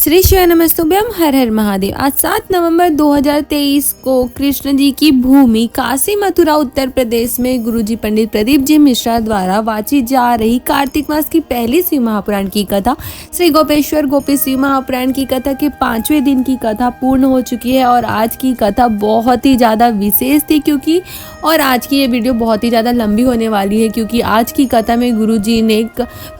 श्री शिव नमस्तुभ्यम, हर हर महादेव। आज 7 नवंबर 2023 को कृष्ण जी की भूमि काशी मथुरा उत्तर प्रदेश में गुरुजी पंडित प्रदीप जी मिश्रा द्वारा वाची जा रही कार्तिक मास की पहली शिव महापुराण की कथा श्री गोपेश्वर गोपी शिव महापुराण की कथा के 5वें दिन की कथा पूर्ण हो चुकी है। और आज की कथा बहुत ही ज़्यादा विशेष थी और आज की ये वीडियो बहुत ही ज़्यादा लंबी होने वाली है, क्योंकि आज की कथा में गुरुजी ने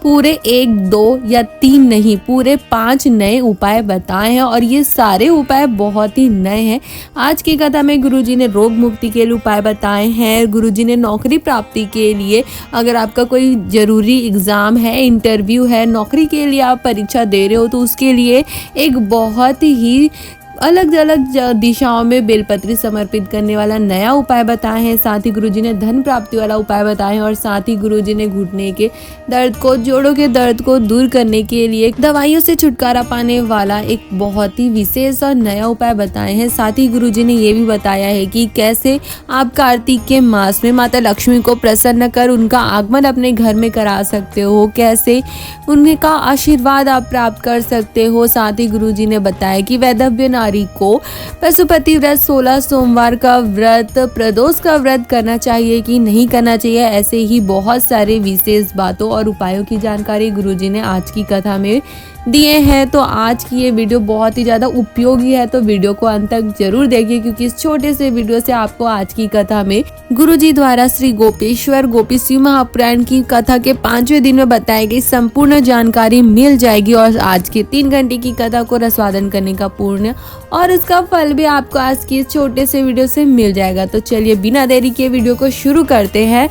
पूरे 1, 2 या 3 नहीं, पूरे 5 नए उपाय बताए हैं और ये सारे उपाय बहुत ही नए हैं। आज की कथा में गुरुजी ने रोग मुक्ति के लिए उपाय बताए हैं। गुरुजी ने नौकरी प्राप्ति के लिए, अगर आपका कोई ज़रूरी एग्ज़ाम है, इंटरव्यू है, नौकरी के लिए आप परीक्षा दे रहे हो, तो उसके लिए एक बहुत ही अलग अलग दिशाओं में बेलपत्री समर्पित करने वाला नया उपाय बताए हैं। साथ ही गुरुजी ने धन प्राप्ति वाला उपाय बताए हैं और साथ ही गुरुजी ने घुटने के दर्द को, जोड़ों के दर्द को दूर करने के लिए दवाइयों से छुटकारा पाने वाला एक बहुत ही विशेष और नया उपाय बताए हैं। साथ ही गुरुजी ने ये भी बताया है कि कैसे आप कार्तिक के मास में माता लक्ष्मी को प्रसन्न कर उनका आगमन अपने घर में करा सकते हो, कैसे उनका आशीर्वाद आप प्राप्त कर सकते हो। साथ ही गुरुजी ने बताया कि वैधव्य नारी को पशुपति व्रत, 16 सोमवार का व्रत, प्रदोष का व्रत करना चाहिए कि नहीं करना चाहिए। ऐसे ही बहुत सारे विशेष बातों और उपायों की जानकारी गुरुजी ने आज की कथा में दिए हैं। तो आज की ये वीडियो बहुत ही ज़्यादा उपयोगी है, तो वीडियो को अंत तक जरूर देखिए, क्योंकि इस छोटे से वीडियो से आपको आज की कथा में गुरुजी द्वारा श्री गोपेश्वर गोपी शिव महापुराण की कथा के 5वें दिन में बताई गई संपूर्ण जानकारी मिल जाएगी और आज के 3 घंटे की कथा को रसवादन करने का पूर्ण और उसका फल भी आपको आज की इस छोटे से वीडियो से मिल जाएगा। तो चलिए बिना देरी के वीडियो को शुरू करते हैं।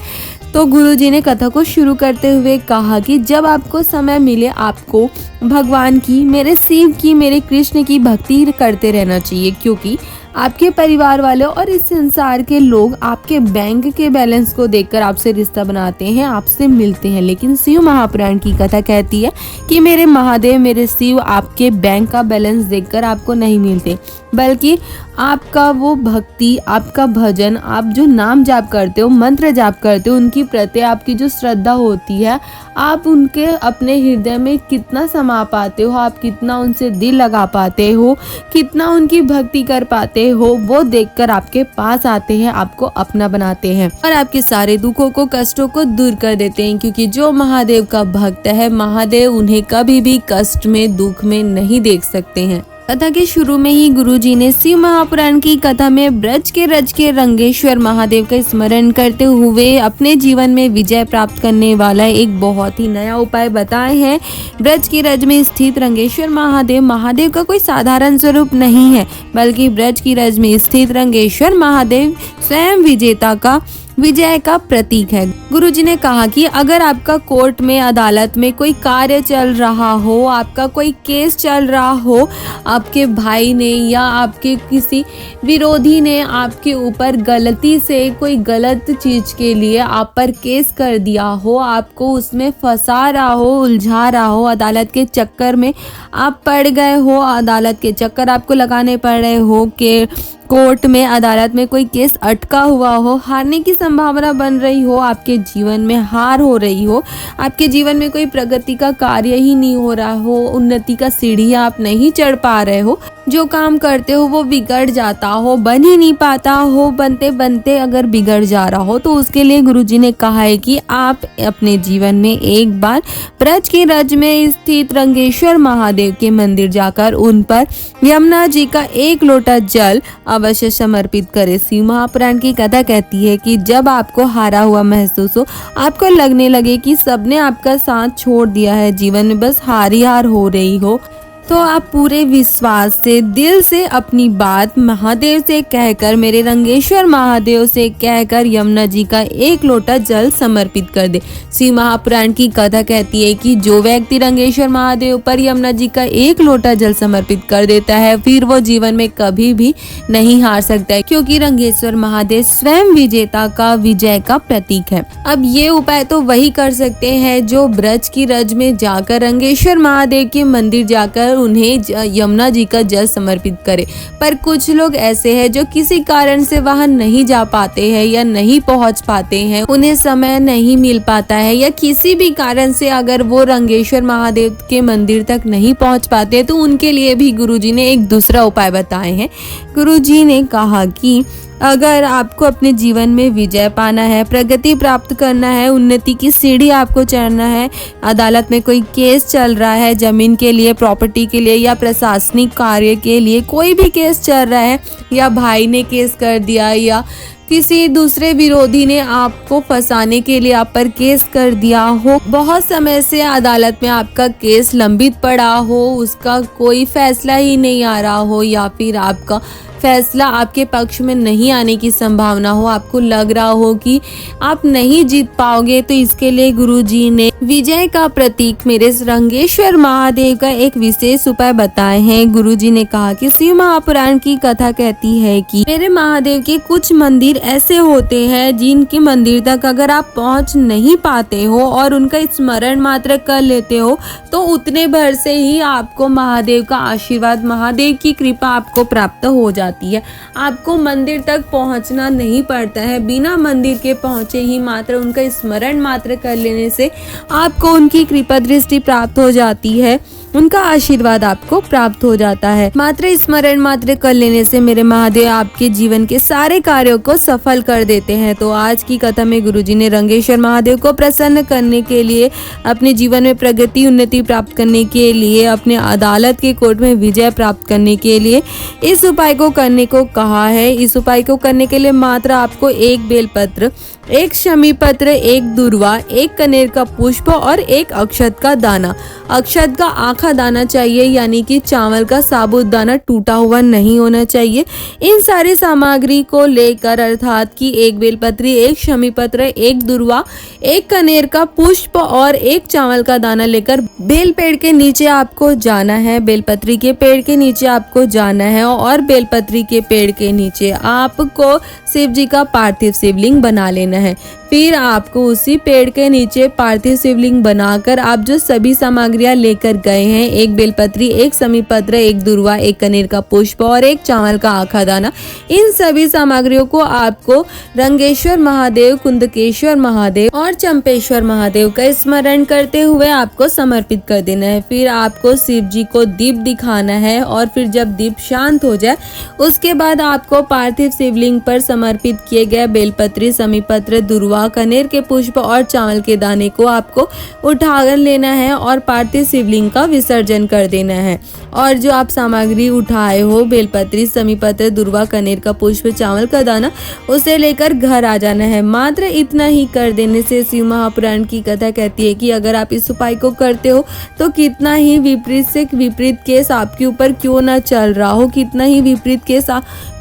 तो गुरुजी ने कथा को शुरू करते हुए कहा कि जब आपको समय मिले, आपको भगवान की, मेरे शिव की, मेरे कृष्ण की भक्ति करते रहना चाहिए, क्योंकि आपके परिवार वालों और इस संसार के लोग आपके बैंक के बैलेंस को देखकर आपसे रिश्ता बनाते हैं, आपसे मिलते हैं। लेकिन शिव महापुराण की कथा कहती है कि मेरे महादेव, मेरे शिव आपके बैंक का बैलेंस देखकर आपको नहीं मिलते, बल्कि आपका वो भक्ति, आपका भजन, आप जो नाम जाप करते हो, मंत्र जाप करते हो, उनकी प्रति आपकी जो श्रद्धा होती है, आप उनके अपने हृदय में कितना समा पाते हो, आप कितना उनसे दिल लगा पाते हो, कितना उनकी भक्ति कर पाते हो, वो देखकर आपके पास आते हैं, आपको अपना बनाते हैं और आपके सारे दुखों को, कष्टों को दूर कर देते हैं। क्योंकि जो महादेव का भक्त है, महादेव उन्हें कभी भी कष्ट में, दुख में नहीं देख सकते हैं। कथा के शुरू में ही गुरुजी ने शिव महापुराण की कथा में ब्रज के रज के रंगेश्वर महादेव का स्मरण करते हुए अपने जीवन में विजय प्राप्त करने वाला एक बहुत ही नया उपाय बताए हैं। ब्रज के रज में स्थित रंगेश्वर महादेव, महादेव का कोई साधारण स्वरूप नहीं है, बल्कि ब्रज की रज में स्थित रंगेश्वर महादेव स्वयं विजय का प्रतीक है। गुरुजी ने कहा कि अगर आपका कोर्ट में, अदालत में कोई कार्य चल रहा हो, आपका कोई केस चल रहा हो, आपके भाई ने या आपके किसी विरोधी ने आपके ऊपर गलती से कोई गलत चीज के लिए आप पर केस कर दिया हो, आपको उसमें फंसा रहा हो, उलझा रहा हो, अदालत के चक्कर में आप पड़ गए हो, अदालत के चक्कर आपको लगाने पड़ रहे हो, कि कोर्ट में, अदालत में कोई केस अटका हुआ हो, हारने की संभावना बन रही हो, आपके जीवन में हार हो रही हो, आपके जीवन में कोई प्रगति का कार्य ही नहीं हो रहा हो, उन्नति का सीढ़ियाँ आप नहीं चढ़ पा रहे हो, जो काम करते हो वो बिगड़ जाता हो, बन ही नहीं पाता हो, बनते बनते अगर बिगड़ जा रहा हो, तो उसके लिए गुरुजी ने कहा है कि आप अपने जीवन में एक बार ब्रज के रज में स्थित रंगेश्वर महादेव के मंदिर जाकर उन पर यमुना जी का 1 लोटा जल अवश्य समर्पित करें। शिव महापुराण की कथा कहती है कि जब आपको हारा हुआ महसूस हो, आपको लगने लगे कि सबने आपका साथ छोड़ दिया है, जीवन में बस हार ही हार हो रही हो, तो आप पूरे विश्वास से, दिल से अपनी बात महादेव से कहकर, मेरे रंगेश्वर महादेव से कहकर यमुना जी का 1 लोटा जल समर्पित कर दे। शिव महापुराण की कथा कहती है कि जो व्यक्ति रंगेश्वर महादेव पर यमुना जी का 1 लोटा जल समर्पित कर देता है, फिर वो जीवन में कभी भी नहीं हार सकता है, क्योंकि रंगेश्वर महादेव स्वयं विजेता का, विजय का प्रतीक है। अब ये उपाय तो वही कर सकते हैं जो ब्रज की रज में जाकर, रंगेश्वर महादेव के मंदिर जाकर और उन्हें यमुना जी का जल समर्पित करें। पर कुछ लोग ऐसे हैं जो किसी कारण से वहां नहीं जा पाते हैं या नहीं पहुंच पाते हैं, उन्हें समय नहीं मिल पाता है, या किसी भी कारण से अगर वो रंगेश्वर महादेव के मंदिर तक नहीं पहुंच पाते, तो उनके लिए भी गुरुजी ने एक दूसरा उपाय बताए हैं। गुरुजी ने कहा कि अगर आपको अपने जीवन में विजय पाना है, प्रगति प्राप्त करना है, उन्नति की सीढ़ी आपको चढ़ना है, अदालत में कोई केस चल रहा है, जमीन के लिए, प्रॉपर्टी के लिए या प्रशासनिक कार्य के लिए कोई भी केस चल रहा है, या भाई ने केस कर दिया या किसी दूसरे विरोधी ने आपको फंसाने के लिए आप पर केस कर दिया हो, बहुत समय से अदालत में आपका केस लंबित पड़ा हो, उसका कोई फैसला ही नहीं आ रहा हो, या फिर आपका फैसला आपके पक्ष में नहीं आने की संभावना हो, आपको लग रहा हो कि आप नहीं जीत पाओगे, तो इसके लिए गुरुजी ने विजय का प्रतीक मेरे रंगेश्वर महादेव का एक विशेष उपाय बताए हैं। गुरुजी ने कहा कि शिव महापुराण की कथा कहती है कि मेरे महादेव के कुछ मंदिर ऐसे होते हैं जिनके मंदिर तक अगर आप पहुंच नहीं पाते हो और उनका स्मरण मात्र कर लेते हो, तो उतने भर से ही आपको महादेव का आशीर्वाद, महादेव की कृपा आपको प्राप्त हो जाती है। आपको मंदिर तक पहुंचना नहीं पड़ता है, बिना मंदिर के पहुंचे ही मात्र उनका स्मरण मात्र कर लेने से आपको उनकी कृपा दृष्टि प्राप्त हो जाती है, उनका आशीर्वाद आपको प्राप्त हो जाता है। मात्र स्मरण मात्र कर लेने से मेरे महादेव आपके जीवन के सारे कार्यों को सफल कर देते हैं। तो आज की कथा में गुरुजी ने रंगेश्वर महादेव को प्रसन्न करने के लिए, अपने जीवन में प्रगति उन्नति प्राप्त करने के लिए, अपने अदालत के कोर्ट में विजय प्राप्त करने के लिए इस उपाय को करने को कहा है। इस उपाय को करने के लिए मात्र आपको एक बेलपत्र, एक शमी पत्र, एक दुर्वा, एक कनेर का पुष्प और एक अक्षत का दाना। अक्षत का आखा दाना चाहिए, यानी कि चावल का साबुत दाना टूटा हुआ नहीं होना चाहिए। इन सारी सामग्री को लेकर, अर्थात कि एक बेलपत्री, एक शमी पत्र, एक दुर्वा, एक कनेर का पुष्प और एक चावल का दाना लेकर बेल पेड़ के नीचे आपको जाना है। बेलपत्री के पेड़ के नीचे आपको जाना है और बेलपत्री के पेड़ के नीचे आपको शिव जी का पार्थिव शिवलिंग बना लेना है। फिर आपको उसी पेड़ के नीचे पार्थिव शिवलिंग बनाकर आप जो सभी सामग्रियां लेकर गए हैं, एक बेलपत्री, एक शमी पत्र, एक दुर्वा, एक कनेर का पुष्प और एक चावल का आखा दाना, इन सभी सामग्रियों को आपको रंगेश्वर महादेव, कुंदकेश्वर महादेव और चंपेश्वर महादेव का स्मरण करते हुए आपको समर्पित कर देना है। फिर आपको शिव जी को दीप दिखाना है और फिर जब दीप शांत हो जाए, उसके बाद आपको पार्थिव शिवलिंग पर समर्पित किए गए बेलपत्री, शमी पत्र, दुर्वा, कनेर के पुष्प और चावल के दाने को आपको उठाकर लेना है और पार्थिव शिवलिंग का विसर्जन कर देना है। और जो आप सामग्री उठाए हो, बेलपत्री, शमी पत्र, दुर्वा, कनेर का पुष्प, चावल का दाना, उसे लेकर घर आ जाना है। मात्र इतना ही कर देने से शिव महापुराण की कथा कहती है कि अगर आप इस उपाय को करते हो तो कितना ही विपरीत से विपरीत केस आपके ऊपर क्यों ना चल रहा हो, कितना ही विपरीत केस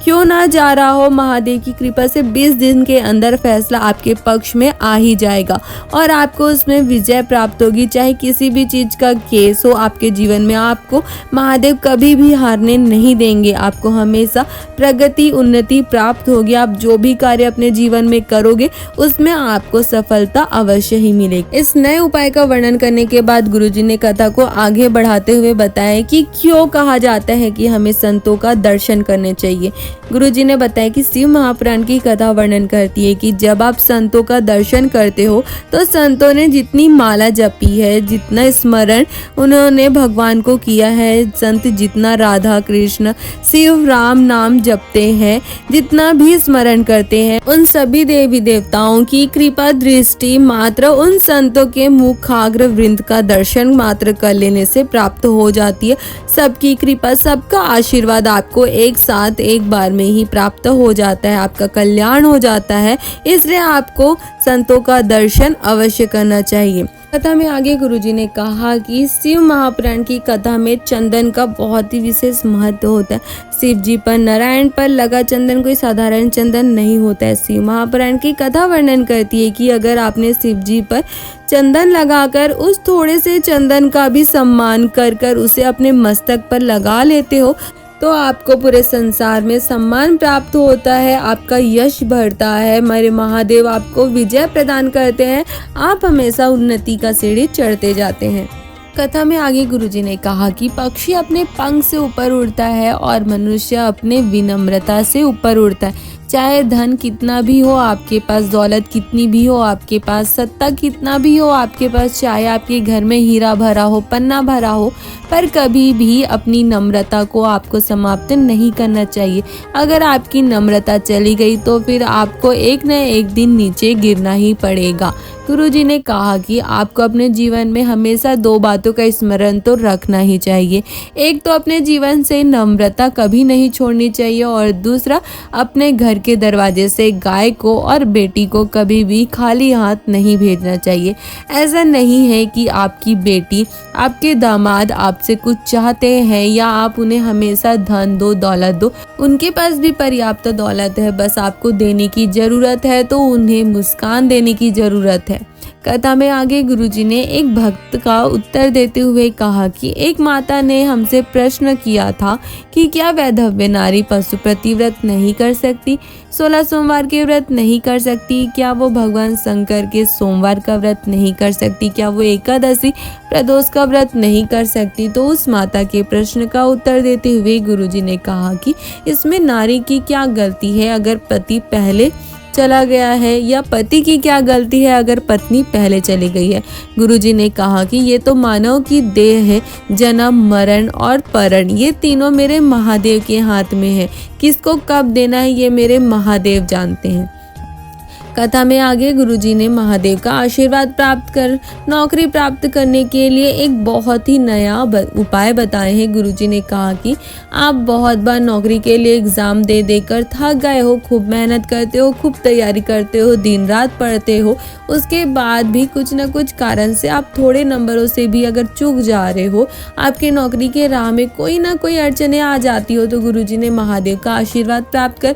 क्यों ना जा रहा हो, महादेव की कृपा से 20 दिन के अंदर फैसला आपके पक्ष में आ ही जाएगा और आपको उसमें विजय प्राप्त होगी। चाहे किसी भी चीज का केस हो आपके जीवन में, आपको महादेव कभी भी हारने नहीं देंगे। आपको हमेशा प्रगति उन्नति प्राप्त होगी। आप जो भी कार्य अपने जीवन में करोगे उसमें आपको सफलता अवश्य ही मिलेगी। इस नए उपाय का वर्णन करने के बाद गुरुजी ने कथा को आगे बढ़ाते हुए बताया कि क्यों कहा जाता है कि हमें संतों का दर्शन करने चाहिए। गुरुजी ने बताया कि शिव महापुराण की कथा वर्णन करती है कि जब आप संतों का दर्शन करते हो तो संतों ने जितनी माला जपी है, जितना स्मरण उन्होंने भगवान को किया है, संत जितना राधा कृष्ण शिव राम नाम जपते हैं, जितना भी स्मरण करते हैं, उन सभी देवी देवताओं की कृपा दृष्टि मात्र उन संतों के मुखाग्र वृंद का दर्शन मात्र कर लेने से प्राप्त हो जाती है। सबकी कृपा, सबका आशीर्वाद आपको एक साथ एक बार में ही प्राप्त हो जाता है, आपका कल्याण हो जाता है। इसलिए आपको संतों का दर्शन अवश्य करना चाहिए। कथा में आगे गुरुजी ने कहा कि शिव महापुराण की कथा में चंदन का बहुत ही विशेष महत्व होता है। शिव जी पर, नारायण पर लगा चंदन कोई साधारण चंदन नहीं होता है। शिव महापुराण की कथा वर्णन करती है कि अगर आपने शिव जी पर चंदन लगाकर उस थोड़े से चंदन का भी सम्मान कर कर उसे अपने मस्तक पर लगा लेते हो तो आपको पूरे संसार में सम्मान प्राप्त होता है, आपका यश बढ़ता है, मेरे महादेव आपको विजय प्रदान करते हैं, आप हमेशा उन्नति का सीढ़ी चढ़ते जाते हैं। कथा में आगे गुरुजी ने कहा कि पक्षी अपने पंख से ऊपर उड़ता है और मनुष्य अपने विनम्रता से ऊपर उड़ता है। चाहे धन कितना भी हो आपके पास, दौलत कितनी भी हो आपके पास, सत्ता कितना भी हो आपके पास, चाहे आपके घर में हीरा भरा हो, पन्ना भरा हो, पर कभी भी अपनी नम्रता को आपको समाप्त नहीं करना चाहिए। अगर आपकी नम्रता चली गई तो फिर आपको एक न एक दिन नीचे गिरना ही पड़ेगा। गुरुजी ने कहा कि आपको अपने जीवन में हमेशा 2 बातों का स्मरण तो रखना ही चाहिए। एक तो अपने जीवन से नम्रता कभी नहीं छोड़नी चाहिए और दूसरा अपने घर के दरवाजे से गाय को और बेटी को कभी भी खाली हाथ नहीं भेजना चाहिए। ऐसा नहीं है कि आपकी बेटी, आपके दामाद आपसे कुछ चाहते हैं या आप उन्हें हमेशा धन दो, दौलत दो। उनके पास भी पर्याप्त दौलत है, बस आपको देने की ज़रूरत है, तो उन्हें मुस्कान देने की ज़रूरत है। कथा में आगे गुरुजी ने एक भक्त का उत्तर देते हुए कहा कि एक माता ने हमसे प्रश्न किया था कि क्या वैधव्य नारी पशुपति व्रत नहीं कर सकती, 16 सोमवार के व्रत नहीं कर सकती, क्या वो भगवान शंकर के सोमवार का व्रत नहीं कर सकती, क्या वो एकादशी प्रदोष का व्रत नहीं कर सकती। तो उस माता के प्रश्न का उत्तर देते हुए गुरुजी ने कहा कि इसमें नारी की क्या गलती है अगर पति पहले चला गया है, या पति की क्या गलती है अगर पत्नी पहले चली गई है। गुरुजी ने कहा कि ये तो मानव की देह है, जन्म, मरण और परण ये तीनों मेरे महादेव के हाथ में है। किसको कब देना है ये मेरे महादेव जानते हैं। कथा में आगे गुरुजी ने महादेव का आशीर्वाद प्राप्त कर नौकरी प्राप्त करने के लिए एक बहुत ही नया उपाय बताए हैं। गुरुजी ने कहा कि आप बहुत बार नौकरी के लिए एग्ज़ाम दे देकर थक गए हो, खूब मेहनत करते हो, खूब तैयारी करते हो, दिन रात पढ़ते हो, उसके बाद भी कुछ न कुछ कारण से आप थोड़े नंबरों से भी अगर चूक जा रहे हो, आपके नौकरी के राह में कोई ना कोई अड़चने आ जाती हो, तो गुरुजी ने महादेव का आशीर्वाद प्राप्त कर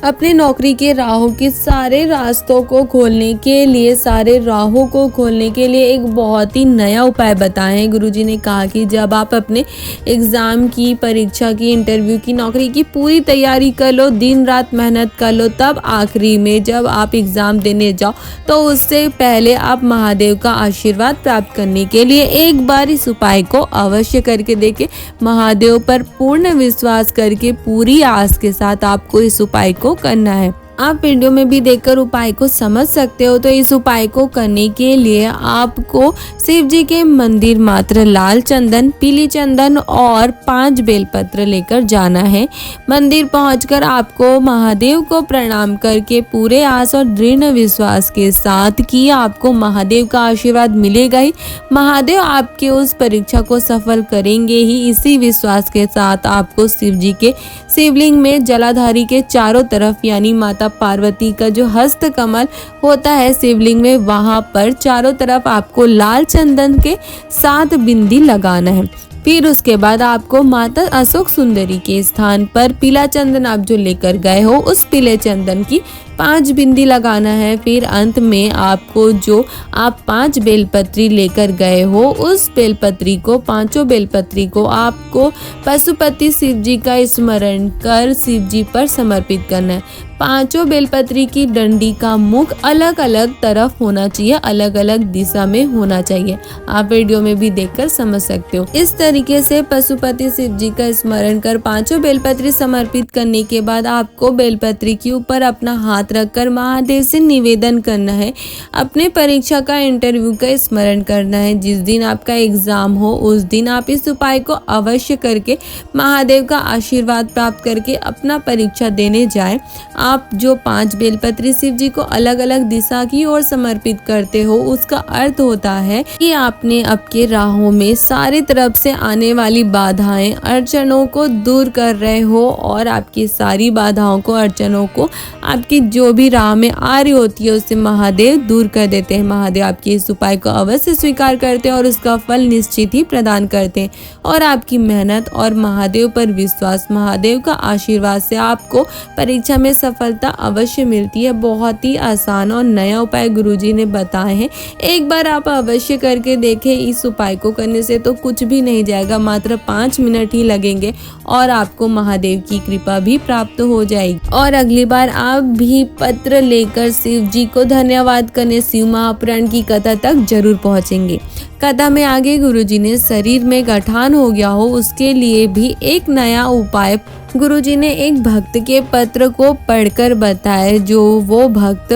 अपने नौकरी के राहों के सारे रास्तों को खोलने के लिए, सारे राहों को खोलने के लिए एक बहुत ही नया उपाय बताए हैं। गुरुजी ने कहा कि जब आप अपने एग्ज़ाम की, परीक्षा की, इंटरव्यू की, नौकरी की पूरी तैयारी कर लो, दिन रात मेहनत कर लो, तब आखिरी में जब आप एग्ज़ाम देने जाओ तो उससे पहले आप महादेव का आशीर्वाद प्राप्त करने के लिए एक बार इस उपाय को अवश्य करके देखें। महादेव पर पूर्ण विश्वास करके पूरी आस के साथ आपको इस उपाय को करना है। आप वीडियो में भी देखकर उपाय को समझ सकते हो। तो इस उपाय को करने के लिए आपको शिव जी के मंदिर मात्र लाल चंदन, पीली चंदन और 5 बेलपत्र लेकर जाना है। मंदिर पहुंचकर आपको महादेव को प्रणाम करके पूरे आस और दृढ़ विश्वास के साथ कि आपको महादेव का आशीर्वाद मिलेगा ही, महादेव आपके उस परीक्षा को सफल करेंगे ही, इसी विश्वास के साथ आपको शिव जी के शिवलिंग में जलाधारी के चारों तरफ, यानी माता पार्वती का जो हस्त कमल होता है शिवलिंग में, वहां पर चारों तरफ आपको लाल चंदन के 7 बिंदी लगाना है। फिर उसके बाद आपको माता अशोक सुंदरी के स्थान पर पीला चंदन आप जो लेकर गए हो, उस पीले चंदन की 5 बिंदी लगाना है। फिर अंत में आपको जो आप 5 बेलपत्री लेकर गए हो, उस बेलपत्री को, 5 बेलपत्री को आपको पशुपति शिव जी का स्मरण कर शिव जी पर समर्पित करना है। 5 बेलपत्री की डंडी का मुख अलग अलग तरफ होना चाहिए, अलग अलग दिशा में होना चाहिए। आप वीडियो में भी देखकर समझ सकते हो। इस तरीके से पशुपति शिव जी का स्मरण कर 5 बेलपत्री समर्पित करने के बाद आपको बेलपत्री के ऊपर अपना हाथ रखकर महादेव से निवेदन करना है। अपने परीक्षा का, इंटरव्यू का स्मरण करना है। जिस दिन आपका एग्जाम हो उस दिन आप इस उपाय को अवश्य करके महादेव का आशीर्वाद प्राप्त करके अपना परीक्षा देने जाए। आप जो 5 बेलपत्री शिव जी को अलग अलग दिशा की ओर समर्पित करते हो, उसका अर्थ होता है कि आपने आपके राहों में सारी तरफ से आने वाली बाधाएं, अड़चनों को दूर कर रहे हो और आपकी सारी बाधाओं को, अड़चनों को, आपकी जो भी राह में आ रही होती है उससे महादेव दूर कर देते हैं। महादेव आपके इस उपाय को अवश्य स्वीकार करते हैं और उसका फल निश्चित ही प्रदान करते हैं। और आपकी मेहनत और महादेव पर विश्वास, महादेव का आशीर्वाद से आपको परीक्षा में सफलता अवश्य मिलती है। बहुत ही आसान और नया उपाय गुरुजी ने बताए हैं। एक बार आप अवश्य करके देखें। इस उपाय को करने से तो कुछ भी नहीं जाएगा, मात्र 5 मिनट ही लगेंगे और आपको महादेव की कृपा भी प्राप्त हो जाएगी। और अगली बार आप भी ही पत्र लेकर शिव जी को धन्यवाद करने शिव महापुराण की कथा तक जरूर पहुंचेंगे। कथा में आगे गुरुजी ने शरीर में गठान हो गया हो उसके लिए भी एक नया उपाय गुरुजी ने एक भक्त के पत्र को पढ़कर बताया, जो वो भक्त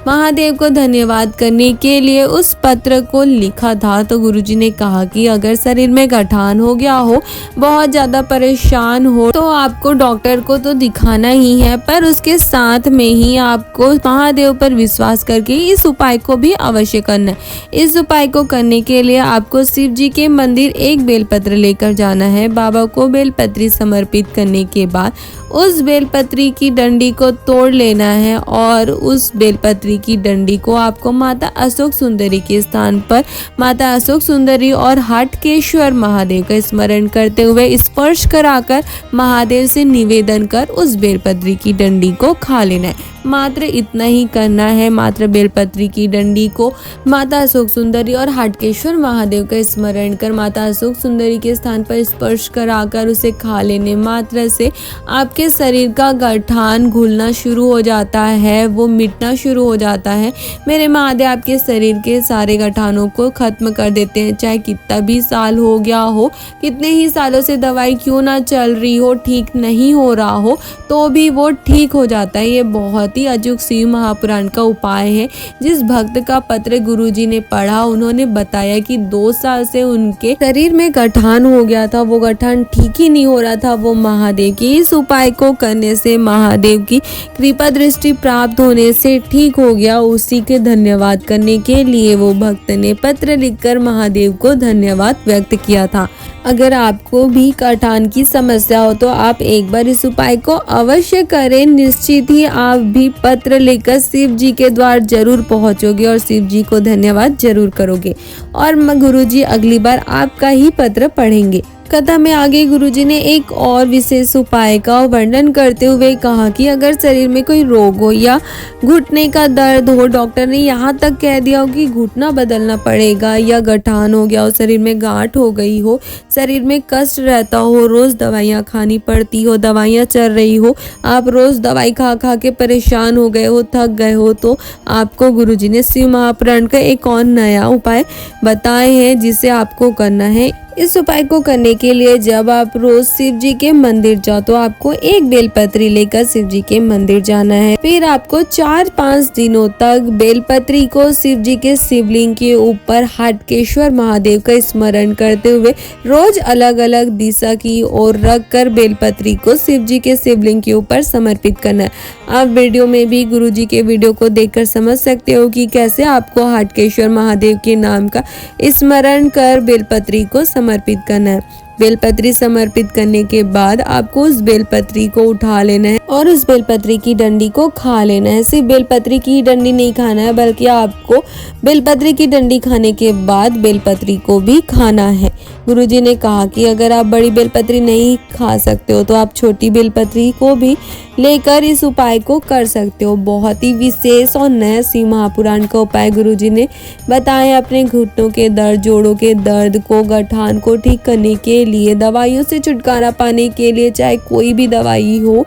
महादेव को धन्यवाद करने के लिए उस पत्र को लिखा था। तो गुरुजी ने कहा कि अगर शरीर में गठान हो गया हो, बहुत ज़्यादा परेशान हो, तो आपको डॉक्टर को तो दिखाना ही है, पर उसके साथ में ही आपको महादेव पर विश्वास करके इस उपाय को भी अवश्य करना है। इस उपाय को करने के लिए आपको शिव जी के मंदिर एक बेलपत्र लेकर जाना है। बाबा को बेलपत्री समर्पित करने के बाद उस बेलपत्री की डंडी को तोड़ लेना है और उस बेलपत्री की डंडी को आपको माता अशोक सुंदरी के स्थान पर माता अशोक सुंदरी और हटकेश्वर महादेव का स्मरण करते हुए स्पर्श कराकर महादेव से निवेदन कर उस बेलपत्री की डंडी को खा लेना है। मात्र इतना ही करना है। मात्र बेलपत्री की डंडी को माता अशोक सुंदरी और हटकेश्वर महादेव का स्मरण कर माता अशोक सुंदरी के स्थान पर स्पर्श कराकर उसे खा लेने मात्र से आपके शरीर का गठान घुलना शुरू हो जाता है, वो मिटना शुरू हो जाता है। मेरे महादेव आपके शरीर के सारे गठानों को खत्म कर देते हैं। चाहे कितना भी साल हो गया हो, कितने ही सालों से दवाई क्यों ना चल रही हो, ठीक नहीं हो रहा हो, तो भी वो ठीक हो जाता है। ये बहुत ही अचूक शिव महापुराण का उपाय है। जिस भक्त का पत्र गुरुजी ने पढ़ा, उन्होंने बताया कि 2 साल से उनके शरीर में गठान हो गया था, वो गठान ठीक ही नहीं हो रहा था। वो महादेव के इस उपाय को करने से, महादेव की कृपा दृष्टि प्राप्त होने से ठीक हो गया। उसी के धन्यवाद करने के लिए वो भक्त ने पत्र लिखकर महादेव को धन्यवाद व्यक्त किया था। अगर आपको भी गठान की समस्या हो तो आप एक बार इस उपाय को अवश्य करें। निश्चित ही आप भी पत्र लेकर शिव जी के द्वार जरूर पहुंचोगे और शिव जी को धन्यवाद जरूर करोगे और गुरुजी अगली बार आपका ही पत्र पढ़ेंगे। कथा में आगे गुरुजी ने एक और विशेष उपाय का वर्णन करते हुए कहा कि अगर शरीर में कोई रोग हो या घुटने का दर्द हो, डॉक्टर ने यहाँ तक कह दिया हो कि घुटना बदलना पड़ेगा या गठान हो गया हो, शरीर में गांठ हो गई हो, शरीर में कष्ट रहता हो, रोज दवाइयाँ खानी पड़ती हो, दवाइयाँ चल रही हो, आप रोज दवाई खा खा के परेशान हो गए हो, थक गए हो, तो आपको गुरुजी ने शिव महापुराण का एक और नया उपाय बताए हैं जिसे आपको करना है। इस उपाय को करने के लिए जब आप रोज शिव जी के मंदिर जाओ तो आपको एक बेलपत्री लेकर शिव जी के मंदिर जाना है। फिर आपको 4-5 दिनों तक बेलपत्री को शिव जी के शिवलिंग के ऊपर हटकेश्वर महादेव का स्मरण करते हुए रोज अलग अलग दिशा की ओर रख कर बेलपत्री को शिव जी के शिवलिंग के ऊपर समर्पित करना है। आप वीडियो में भी गुरुजी के वीडियो को देखकर समझ सकते हो कि कैसे आपको हटकेश्वर महादेव के नाम का स्मरण कर बेलपत्री को समर्पित करना है। बेलपत्री समर्पित करने के बाद आपको उस बेलपत्री को उठा लेना है और उस बेलपत्री की डंडी को खा लेना है। सिर्फ बेलपत्री की डंडी नहीं खाना है, बल्कि आपको बेलपत्री की डंडी खाने के बाद बेलपत्री को भी खाना है। गुरुजी ने कहा कि अगर आप बड़ी बेलपत्री नहीं खा सकते हो तो आप छोटी बेलपत्री को भी लेकर इस उपाय को कर सकते हो। बहुत ही विशेष और नया शिव महापुराण का उपाय गुरुजी ने बताया। अपने घुटनों के दर्द, जोड़ों के दर्द को, गठान को ठीक करने के लिए, दवाइयों से छुटकारा पाने के लिए, चाहे कोई भी दवाई हो,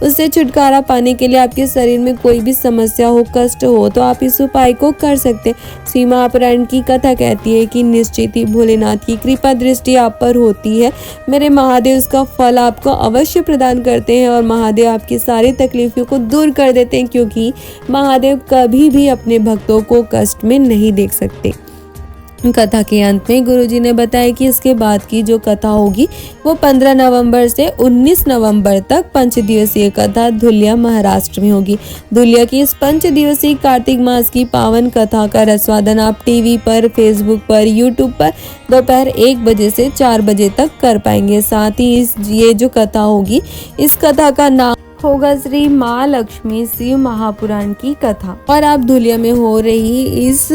उससे छुटकारा पाने के लिए, आपके शरीर में कोई भी समस्या हो, कष्ट हो, तो आप इस उपाय को कर सकते हैं। शिव महापुराण की कथा कहती है कि निश्चित ही भोलेनाथ की कृपा दृष्टि आप पर होती है। मेरे महादेव उसका फल आपको अवश्य प्रदान करते हैं और महादेव आपकी सारी तकलीफों को दूर कर देते हैं, क्योंकि महादेव कभी भी अपने भक्तों को कष्ट में नहीं देख सकते। कथा के अंत में गुरुजी ने बताया कि इसके बाद की जो कथा होगी वो 15 नवंबर से 19 नवंबर तक 5 दिवसीय कथा धुलिया महाराष्ट्र में होगी। धुलिया की इस 5 दिवसीय कार्तिक मास की पावन कथा का रसवादन आप टीवी पर, फेसबुक पर, यूट्यूब पर दोपहर 1 बजे से 4 बजे तक कर पाएंगे। साथ ही ये जो कथा होगी, इस कथा का नाम होगा श्री माँ लक्ष्मी शिव महापुराण की कथा। और आप धुलिया में हो रही इस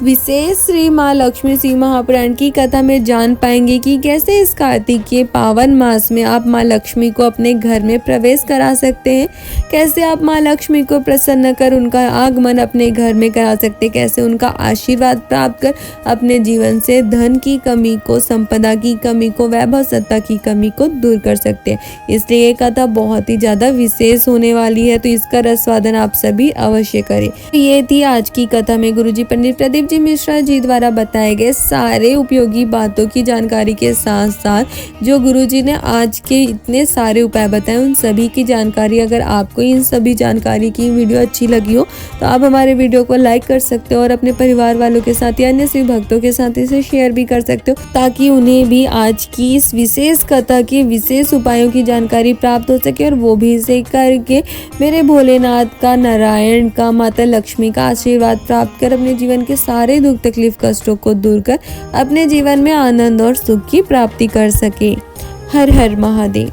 विशेष श्री माँ लक्ष्मी सिंह महापुराण की कथा में जान पाएंगे कि कैसे इस कार्तिक के पावन मास में आप माँ लक्ष्मी को अपने घर में प्रवेश करा सकते हैं, कैसे आप माँ लक्ष्मी को प्रसन्न कर उनका आगमन अपने घर में करा सकते हैं, कैसे उनका आशीर्वाद प्राप्त कर अपने जीवन से धन की कमी को, संपदा की कमी को, वैभव सत्ता की कमी को दूर कर सकते हैं। इसलिए ये कथा बहुत ही ज़्यादा विशेष होने वाली है, तो इसका रसवादन आप सभी अवश्य करें। ये थी आज की कथा में गुरुजी पंडित प्रदीप जी मिश्रा जी द्वारा बताए गए सारे उपयोगी बातों की जानकारी के साथ साथ जो गुरुजी ने आज के इतने सारे उपाय बताए उन सभी की जानकारी। अगर आपको इन सभी जानकारी की वीडियो अच्छी लगी हो तो आप हमारे वीडियो को लाइक कर सकते हो और अपने परिवार वालों के साथ या अन्य शिव भक्तों के साथ इसे शेयर भी कर सकते हो, ताकि उन्हें भी आज की इस विशेष कथा के विशेष उपायों की जानकारी प्राप्त हो सके और वो भी इसे करके मेरे भोलेनाथ का, नारायण का, माता लक्ष्मी का आशीर्वाद प्राप्त कर अपने जीवन के सारे दुख तकलीफ कष्टों को दूर कर अपने जीवन में आनंद और सुख की प्राप्ति कर सके। हर हर महादेव।